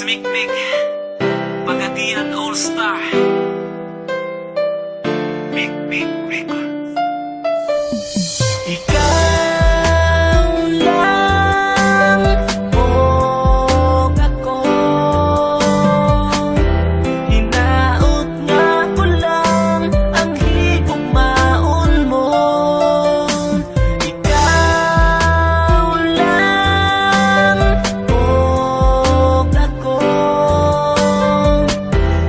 Mikmik Pagadian All-Star Mikmik Records. Ikaw lang o ako, hinaot nga ko lang ang higugmaon mo. Ikaw lang o ako,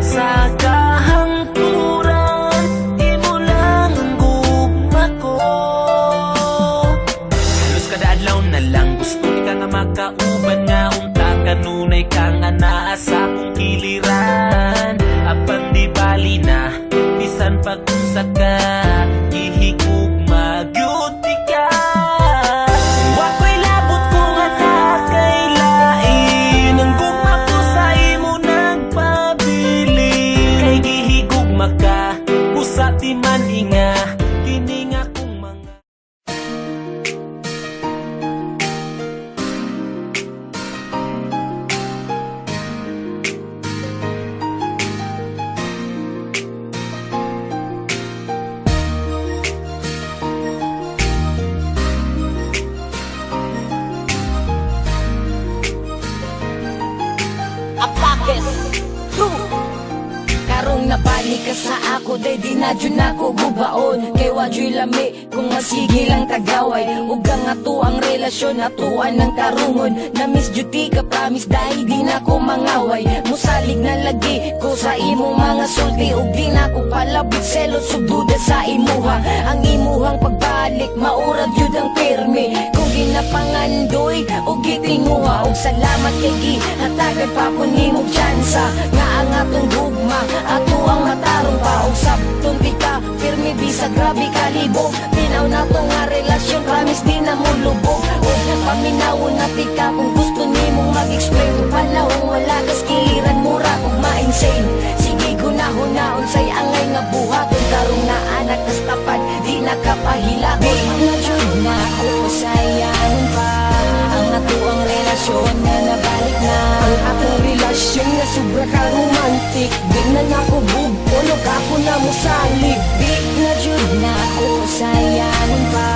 sa kahangturan imo lang ang gugma ko. Halos kada adlaw na lang gusto ka nga makauban nga unta kanunay kang anaa sa akong kiliran. Apan di bali na bisan pag-unsa ka ihigugma gyud ka. Wako'y labot ko nga nakailain, ang gugma ko sa imo nagpabili. Kay gihigugma ka usa di man inga kini nga kung mga Apakes karong nabalik ka sa ako, day di na dyan ako gubaon. Kay wadyo'y lami kung masigi lang tagaway. Ugang ato ang relasyon, atuan ng karungon. Na miss duty ka promise, dahil di na ko mangaway. Musalig na lagi ko sa imong mga sulti. Ug di na ko palabot selot subduda sa imuha. Ang imuhang pagbalik, maurag yun ang pirmi. Kung ginapangandoy o gitinguha. Ug salamat kay gihatagan pa po nimong tsansa. Nga ang atong gugma, ato ang matarong pa. Og sabton di ka firme bisag grabe kalibog. Tinaw na to nga relasyon, promise di na mo lubog. Og paminawon na ti ka kung gusto nimong mag-explain. Panahong wala kas kiliran mura ug ma-insane. Sige gunahon-naon say angay nga buhaton. Karong na anak kas tapad di nakapahilakon. Di na jud na ako sayang pa ang ato ang relasyon na nabalik na. Ang atong relasyon nga sobra ka romantic. Di na nako bugpolog ako na mo salig. Di na jud na ako sayang pa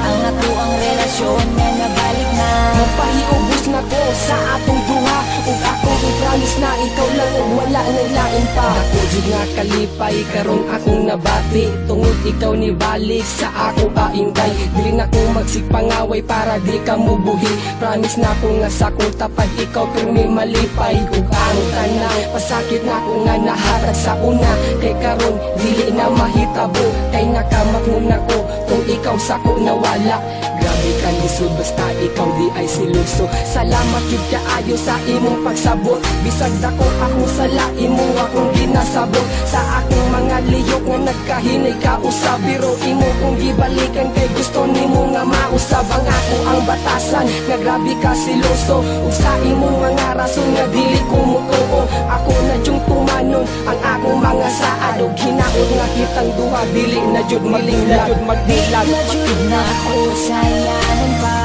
ang ato ang relasyon na nabalik na. Mapahiubos na ko sa atong duha. Ug akong i-promise na ikaw lang ug wala nang lain pa. Ako jud nga kalipay karong akong nabati. Tungod ikaw ni balik sa ako kaingay. Dili na ko magsipangaway para di ka mubuhi. Promise na ko nga sa kong tapad ikaw pirmi malipay. Ug ang tanang pasakit na ko nga nahatag sa una. Kay karon dili na mahitabo. Kay nakamatngon na ko kung ikaw sa ko nawala. Grabe ka lisod basta ikaw di ay siluso. Salamat yun kaayo sa imong pagsabot. Bisag dako ako sa laim mo akong ginasabot. Sa akong mga liyok nga nagkahinay ka usab. Biro imo kong gibalikan kay gusto nimo nga mausab. Ang ako ang batasan nga grabe ka siluso. Ug sa imong mga rason nga dili ko mutuo. Ako na jung tumanon ang akong mga saad. Ug hinaot nga kitang duha dili na jud magdilag. Di na jud na ako sayang pa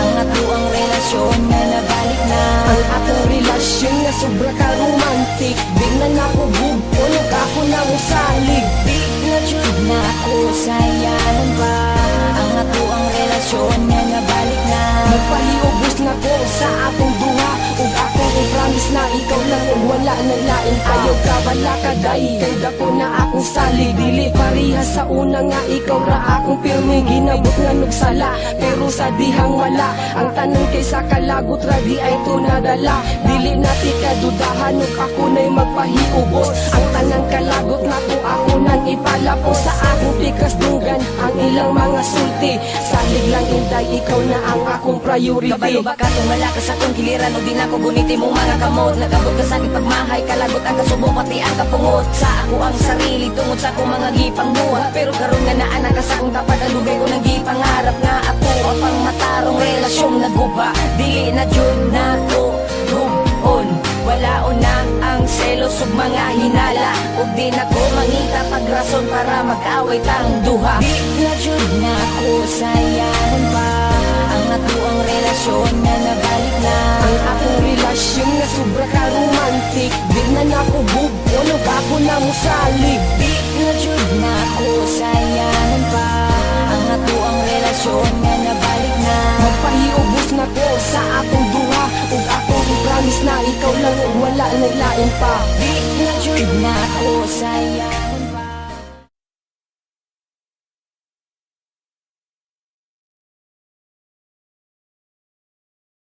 ang ato ang relasyon na nabalik na. Ang atong relasyon nga sobra ka romantic. Di na nako bugpolog ako na mo salig. Di na jud na ako sayang pa ang ato ang relasyon na nabalik na. Magpahiubos na ko sa atong duha. Ug ako i-promise na ikaw lang ug wala nang lain pa. Ayaw ka wala ka day kay dako na akong salig. Dili pareha sa una nga ikaw ra akong pirmi. Ginabot nga nugsala pero sa dihang wala. Ang tanong kay sa kalagot ra di ay to nadala. Dili na ti kadudahan ug ako na'y magpahiubos. Ang tanang kalagot na ko ako nang ipalapos. Sa akong pikas dunggan ang ilang mga sulti. Salig lang inday ikaw na ang akong priority. Kabalo ba ka kung malakas akong kiliran o di na ko guniti mong mga kamot. Nagabot ka sakit pagmahay, kalagot ang kasubok pati ang kapungot. Sa ako ang sarili tungod sa akong mga gipang buhat. Pero karon nga naanak ka sa akong tapad ang lugay ko nang gipangarap nga ako ang pangmatarong relasyong naguba. Dili na jud na ko hubon. Wala na ang selos ug mga hinala. Ug di na ko mangita pagrason para mag-away tang duha. Di na jud na ko sayang pa ang ato ang relasyon na nabalik na. Ang akong relasyon sitwasyon nga sobra ka romantic. Di na nakubog o bago na mo salig. Di na jud na ako sayangan pa ang ato ang relasyon nga nabalik na. Magpahiubos na ko sa atong duha, ug akong i-promise na ikaw lang ug wala na lain pa. Di na jud na ako sayangan